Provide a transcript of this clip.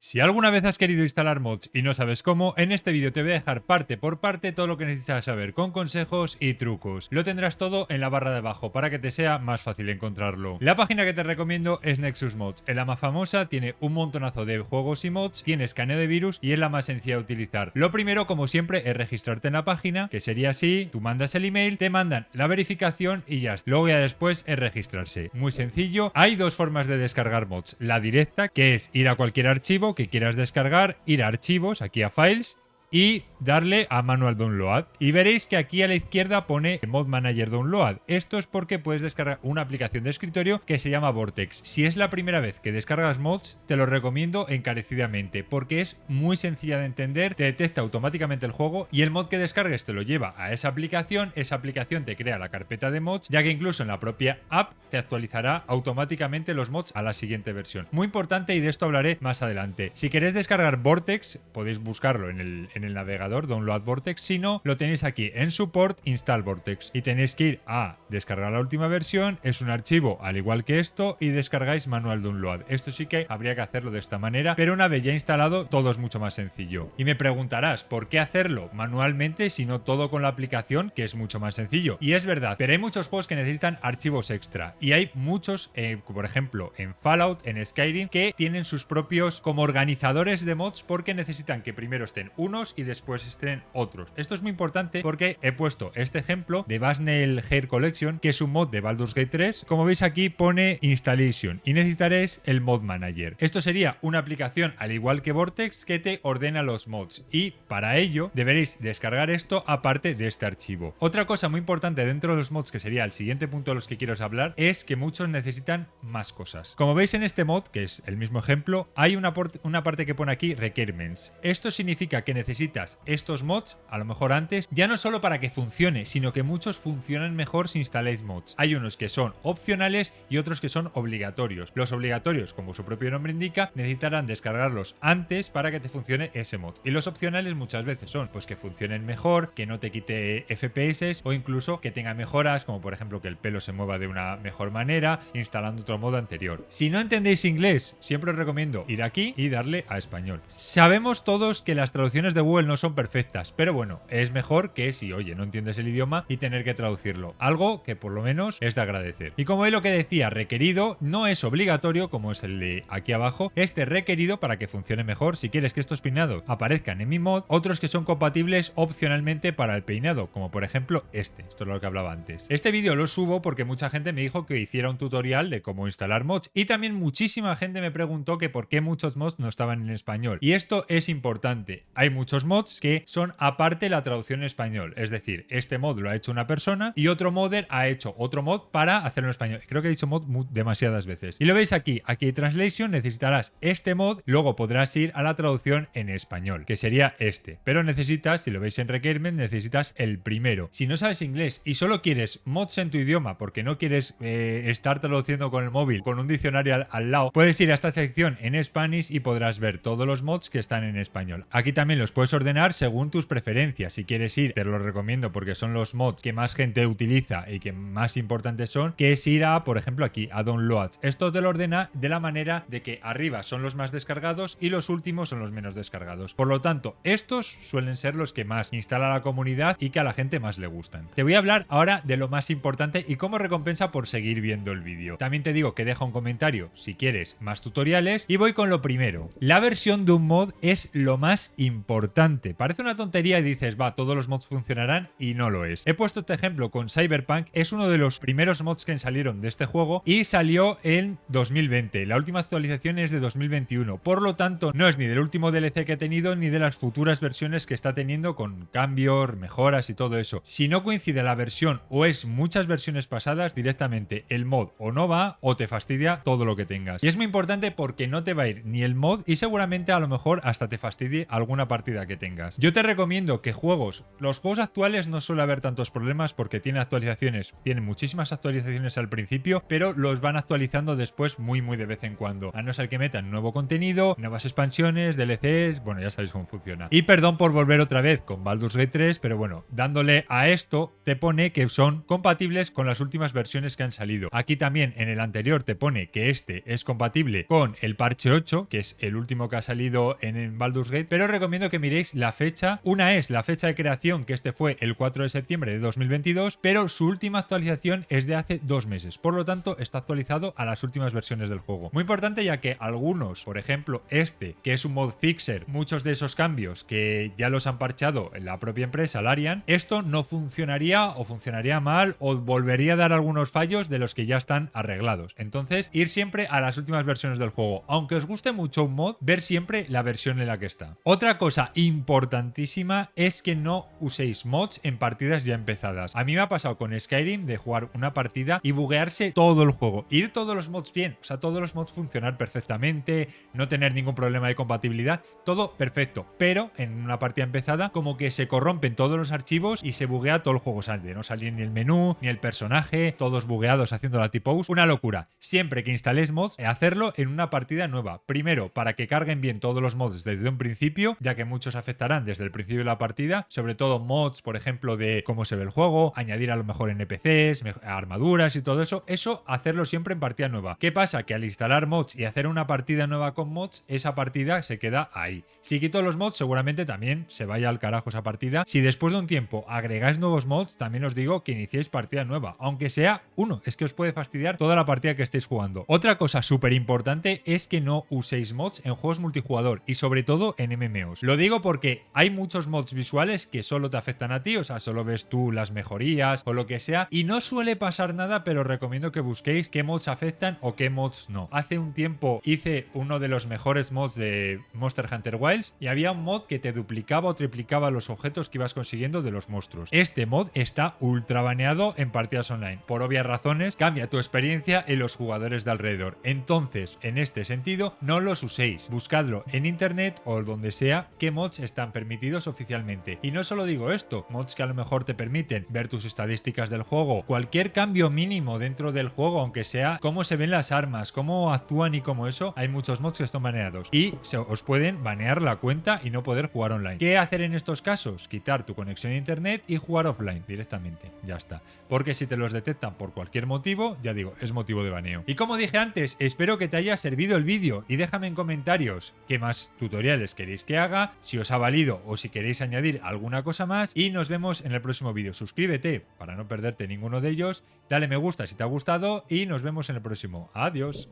Si alguna vez has querido instalar mods y no sabes cómo, en este vídeo te voy a dejar parte por parte todo lo que necesitas saber con consejos y trucos. Lo tendrás todo en la barra de abajo para que te sea más fácil encontrarlo. La página que te recomiendo es Nexus Mods. Es la más famosa, tiene un montonazo de juegos y mods, tiene escaneo de virus y es la más sencilla de utilizar. Lo primero, como siempre, es registrarte en la página, que sería así: tú mandas el email, te mandan la verificación y ya está. Luego ya después es registrarse. Muy sencillo. Hay dos formas de descargar mods. La directa, que es ir a cualquier archivo que quieras descargar, ir a archivos, aquí a files, y darle a Manual Download. Y veréis que aquí a la izquierda pone Mod Manager Download. Esto es porque puedes descargar una aplicación de escritorio que se llama Vortex. Si es la primera vez que descargas mods, te lo recomiendo encarecidamente porque es muy sencilla de entender, te detecta automáticamente el juego y el mod que descargues te lo lleva a esa aplicación te crea la carpeta de mods, ya que incluso en la propia app te actualizará automáticamente los mods a la siguiente versión. Muy importante, y de esto hablaré más adelante. Si queréis descargar Vortex, podéis buscarlo en el navegador Download Vortex. Si no, lo tenéis aquí en Support, Install Vortex, y tenéis que ir a descargar la última versión. Es un archivo al igual que esto y descargáis Manual Download. Esto sí que habría que hacerlo de esta manera, pero una vez ya instalado todo es mucho más sencillo. Y me preguntarás, ¿por qué hacerlo manualmente si no todo con la aplicación, que es mucho más sencillo? Y es verdad, pero hay muchos juegos que necesitan archivos extra y hay muchos, por ejemplo en Fallout, en Skyrim, que tienen sus propios como organizadores de mods porque necesitan que primero estén unos y después estén otros. Esto es muy importante porque he puesto este ejemplo de Basnell Hair Collection, que es un mod de Baldur's Gate 3. Como veis aquí pone Installation y necesitaréis el Mod Manager. Esto sería una aplicación al igual que Vortex que te ordena los mods, y para ello deberéis descargar esto aparte de este archivo. Otra cosa muy importante dentro de los mods, que sería el siguiente punto de los que quiero hablar, es que muchos necesitan más cosas. Como veis en este mod, que es el mismo ejemplo, hay una parte que pone aquí Requirements. Esto significa que necesitas estos mods, a lo mejor antes, ya no solo para que funcione, sino que muchos funcionan mejor si instaláis mods. Hay unos que son opcionales y otros que son obligatorios. Los obligatorios, como su propio nombre indica, necesitarán descargarlos antes para que te funcione ese mod. Y los opcionales muchas veces son pues que funcionen mejor, que no te quite FPS o incluso que tenga mejoras, como por ejemplo que el pelo se mueva de una mejor manera instalando otro modo anterior. Si no entendéis inglés, siempre os recomiendo ir aquí y darle a español. Sabemos todos que las traducciones de Google no son perfectas, pero bueno, es mejor que si, oye, no entiendes el idioma y tener que traducirlo. Algo que por lo menos es de agradecer. Y como es lo que decía, requerido, no es obligatorio como es el de aquí abajo. Este requerido para que funcione mejor si quieres que estos peinados aparezcan en mi mod, otros que son compatibles opcionalmente para el peinado, como por ejemplo esto es lo que hablaba antes. Este vídeo lo subo porque mucha gente me dijo que hiciera un tutorial de cómo instalar mods, y también muchísima gente me preguntó que por qué muchos mods no estaban en español. Y esto es importante. Hay muchos mods que son aparte la traducción en español, es decir, este mod lo ha hecho una persona y otro modder ha hecho otro mod para hacerlo en español. Creo que he dicho mod demasiadas veces. Y lo veis aquí Translation, necesitarás este mod, luego podrás ir a la traducción en español, que sería este, pero necesitas, si lo veis en Requirement, necesitas el primero. Si no sabes inglés y solo quieres mods en tu idioma porque no quieres estar traduciendo con el móvil con un diccionario al lado, puedes ir a esta sección en Spanish y podrás ver todos los mods que están en español. Aquí también los puedes ordenar según tus preferencias. Si quieres ir, te los recomiendo porque son los mods que más gente utiliza y que más importantes son, que es ir a, por ejemplo, aquí a Downloads. Esto te lo ordena de la manera de que arriba son los más descargados y los últimos son los menos descargados. Por lo tanto, estos suelen ser los que más instala la comunidad y que a la gente más le gustan. Te voy a hablar ahora de lo más importante y como recompensa por seguir viendo el vídeo. También te digo que deja un comentario si quieres más tutoriales, y voy con lo primero. La versión de un mod es lo más importante. Parece una tontería y dices, va, todos los mods funcionarán, y no lo es. He puesto este ejemplo con Cyberpunk, es uno de los primeros mods que salieron de este juego y salió en 2020. La última actualización es de 2021, por lo tanto no es ni del último DLC que he tenido ni de las futuras versiones que está teniendo con cambios, mejoras y todo eso. Si no coincide la versión o es muchas versiones pasadas, directamente el mod o no va o te fastidia todo lo que tengas. Y es muy importante porque no te va a ir ni el mod y seguramente a lo mejor hasta te fastidie alguna partida partida que tengas. Yo te recomiendo que los juegos actuales no suele haber tantos problemas porque tienen muchísimas actualizaciones al principio, pero los van actualizando después muy de vez en cuando, a no ser que metan nuevo contenido, nuevas expansiones, DLCs, bueno, ya sabéis cómo funciona. Y perdón por volver otra vez con Baldur's Gate 3, pero bueno, dándole a esto te pone que son compatibles con las últimas versiones que han salido. Aquí también en el anterior te pone que este es compatible con el parche 8, que es el último que ha salido en Baldur's Gate, pero os recomiendo que miréis la fecha. Una es la fecha de creación, que este fue el 4 de septiembre de 2022, pero su última actualización es de hace 2 meses, por lo tanto está actualizado a las últimas versiones del juego. Muy importante, ya que algunos, por ejemplo este, que es un mod fixer, muchos de esos cambios que ya los han parchado en la propia empresa, Larian, esto no funcionaría o funcionaría mal o volvería a dar algunos fallos de los que ya están arreglados. Entonces, ir siempre a las últimas versiones del juego. Aunque os guste mucho un mod, ver siempre la versión en la que está. Otra cosa importantísima es que no uséis mods en partidas ya empezadas. A mí me ha pasado con Skyrim de jugar una partida y buguearse todo el juego. Ir todos los mods bien, o sea, todos los mods funcionar perfectamente, no tener ningún problema de compatibilidad, todo perfecto. Pero en una partida empezada, como que se corrompen todos los archivos y se buguea todo el juego. No salía ni el menú, ni el personaje, todos bugueados haciendo la T-pose. Una locura. Siempre que instaléis mods, hacerlo en una partida nueva. Primero, para que carguen bien todos los mods desde un principio, ya que muchos afectarán desde el principio de la partida, sobre todo mods, por ejemplo, de cómo se ve el juego, añadir a lo mejor NPCs, armaduras y todo eso. Eso, hacerlo siempre en partida nueva. ¿Qué pasa? Que al instalar mods y hacer una partida nueva con mods, esa partida se queda ahí. Si quito los mods, seguramente también se vaya al carajo esa partida. Si después de un tiempo agregáis nuevos mods, también os digo que iniciéis partida nueva, aunque sea uno, es que os puede fastidiar toda la partida que estéis jugando. Otra cosa súper importante es que no uséis mods en juegos multijugador y sobre todo en MMOs. Lo digo porque hay muchos mods visuales que solo te afectan a ti, o sea, solo ves tú las mejorías o lo que sea, y no suele pasar nada, pero recomiendo que busquéis qué mods afectan o qué mods no. Hace un tiempo hice uno de los mejores mods de Monster Hunter Wilds y había un mod que te duplicaba o triplicaba los objetos que ibas consiguiendo de los monstruos. Este mod está ultra baneado en partidas online. Por obvias razones, cambia tu experiencia en los jugadores de alrededor. Entonces, en este sentido, no los uséis. Buscadlo en internet o donde sea qué mods están permitidos oficialmente. Y no solo digo esto, mods que a lo mejor te permiten ver tus estadísticas del juego, cualquier cambio mínimo dentro del juego, aunque sea cómo se ven las armas, cómo actúan y cómo eso, hay muchos mods que están baneados. Y os pueden banear la cuenta y no poder jugar online. ¿Qué hacer en estos casos? Quitar tu conexión a internet y jugar offline directamente. Ya está. Porque si te los detectan por cualquier motivo, ya digo, es motivo de baneo. Y como dije antes, espero que te haya servido el vídeo y déjame en comentarios qué más tutoriales queréis que haga, si os ha valido o si queréis añadir alguna cosa más, y nos vemos en el próximo vídeo. Suscríbete para no perderte ninguno de ellos, dale me gusta si te ha gustado y nos vemos en el próximo. Adiós.